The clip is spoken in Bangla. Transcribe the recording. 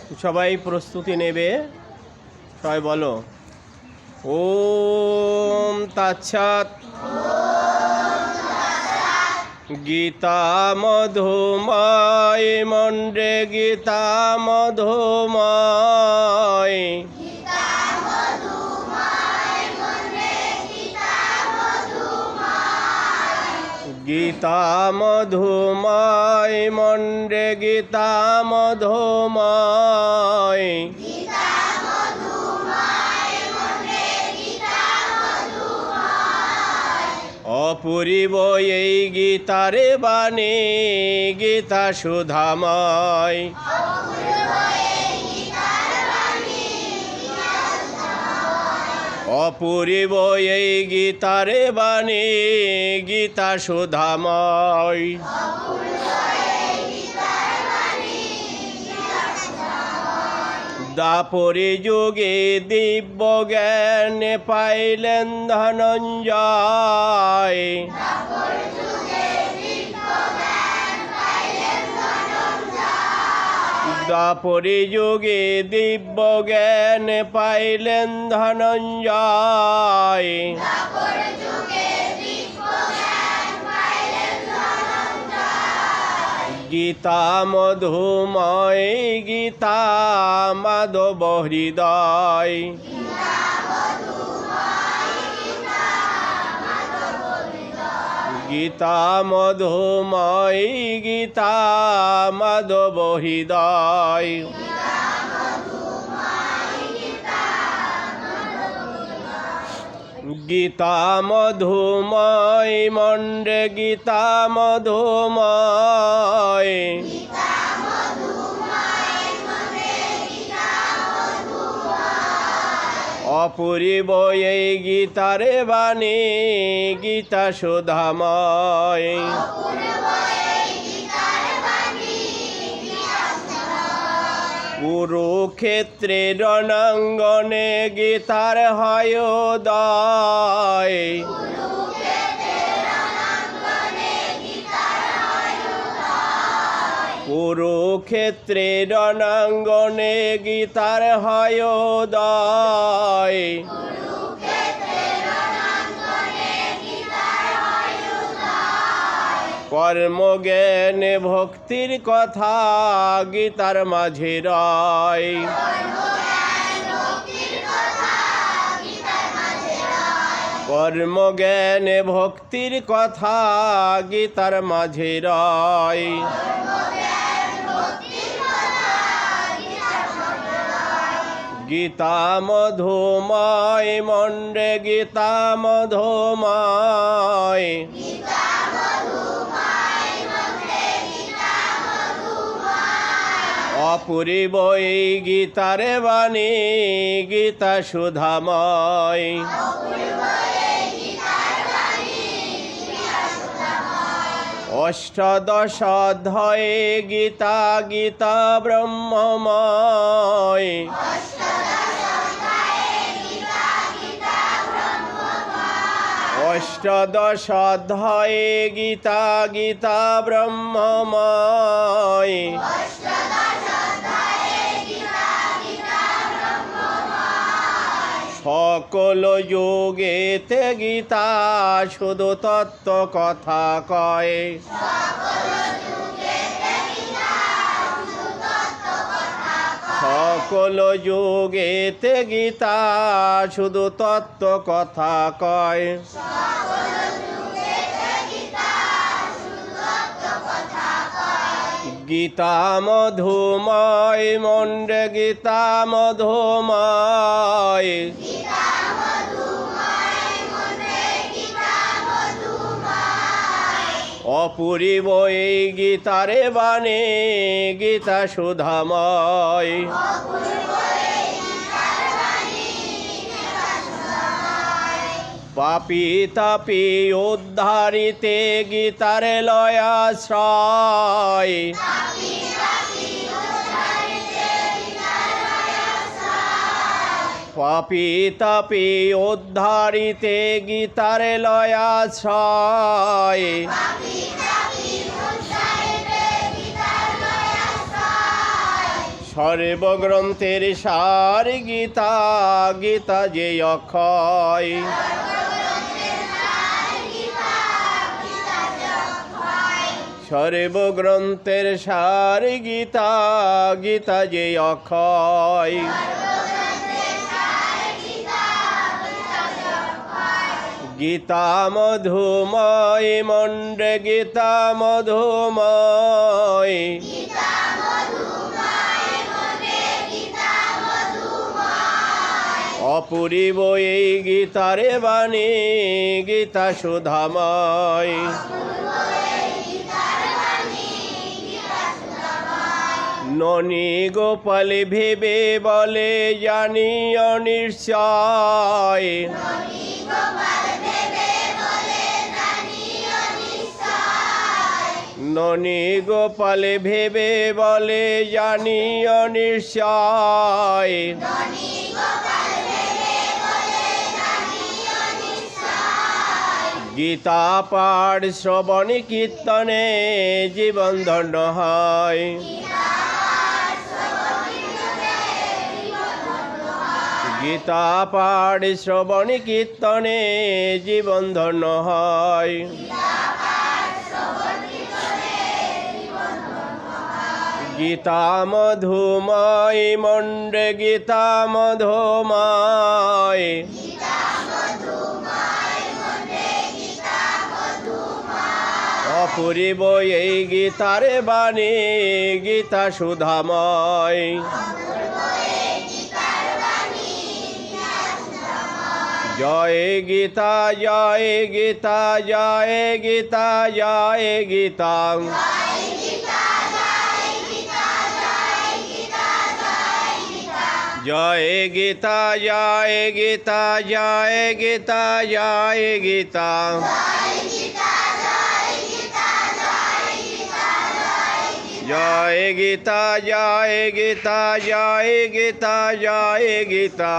সবাই প্রস্তুতি নেবে। সবাই বলো ওম তৎসৎ। গীতা মধুময় মন্ডে গীতা মধুময়। গীতা মধুময় মন্ডে গীতা মধুময়। অপূর্ব এই গীতারে বাণী গীতা সুধাময়। অপূর্ব এই গীতারে বাণী গীতা সুধাময়। দাপরে যুগে দিব্য জ্ঞান পাইলেন ধনঞ্জয়। দাপরে যুগে দিব্য জ্ঞান পাইলেন ধনঞ্জয়। গীতা মধুময় গীতা মাধব হৃদয়। গীতা মধুময় গীতা মাধব হৃদয়। গীতা মধুময় মন্ডে গীতা মধুময়। অপূর্ব এই গীতারে বাণী গীতা সুধাময়। কুরুক্ষেত্রে রণাঙ্গনে গীতার হয় উদয়। কুরুক্ষেত্রে রণাঙ্গনে গীতার হয় উদয়। কর্মজ্ঞান ভক্তির কথা গীতার মাঝে রয়। কর্মজ্ঞান ভক্তির কথা গীতার মাঝে রয়। গীতা মধুময় মন্ডে গীতা মধুময়। অপূর্ব এই গীতারে বাণী গীতা সুধাময়। অষ্টাদশ অধ্যায়ে গীতা গীতা ব্রহ্মময়। অষ্টাদশ অধ্যায়ে গীতা গীতা ব্রহ্মময়। সকল যুগেতে গীতা শুধু তত্ত্ব কথা কয়। সকল যুগেতে গীতা শুধু তত্ত্ব কথা কয়। গীতা মধুময় মন্ডে গীতা মধুময়। অপূর্ব এই গীতারে বাণী গীতা সুধাময়। পাপী তাপী উদ্ধারিতে গীতার লয়াশ্রয়। পাপী তাপী উদ্ধারিতে গীতার লয়াশ্রয়। সর্বগ্রন্থের সার গীতা, গীতা যে অক্ষয়। সর্বগ্রন্থের সার গীতা, গীতা যে অক্ষয়। গীতা মধুময় মন্ডে, গীতা মধুময়। অপূর্ব এই গীতার বাণী, গীতা সুধাময়। ননী গোপাল ভেবে বলে জানি অনিশ্চয়। ননী গোপাল ভেবে বলে জানি অনিশ্চয়। গীতা পাঠ শ্রবণ কীর্তনে জীবন ধন্য হয়। গীতা পাঠ শ্রবণ কীর্তনে জীবন ধন্য হয়। গীতা মধুময় মন্ডে, গীতা মধুময়। অপূর্ব এই গীতার বাণী, গীতা সুধাময়। জয় গীতা, জয় গীতা, জয় গীতা, জয় গীতা। জয় গীতা, জয় গীতা, জয় গীতা, জয় গীতা। জয় গীতা, জয় গীতা, জয় গীতা, জয় গীতা।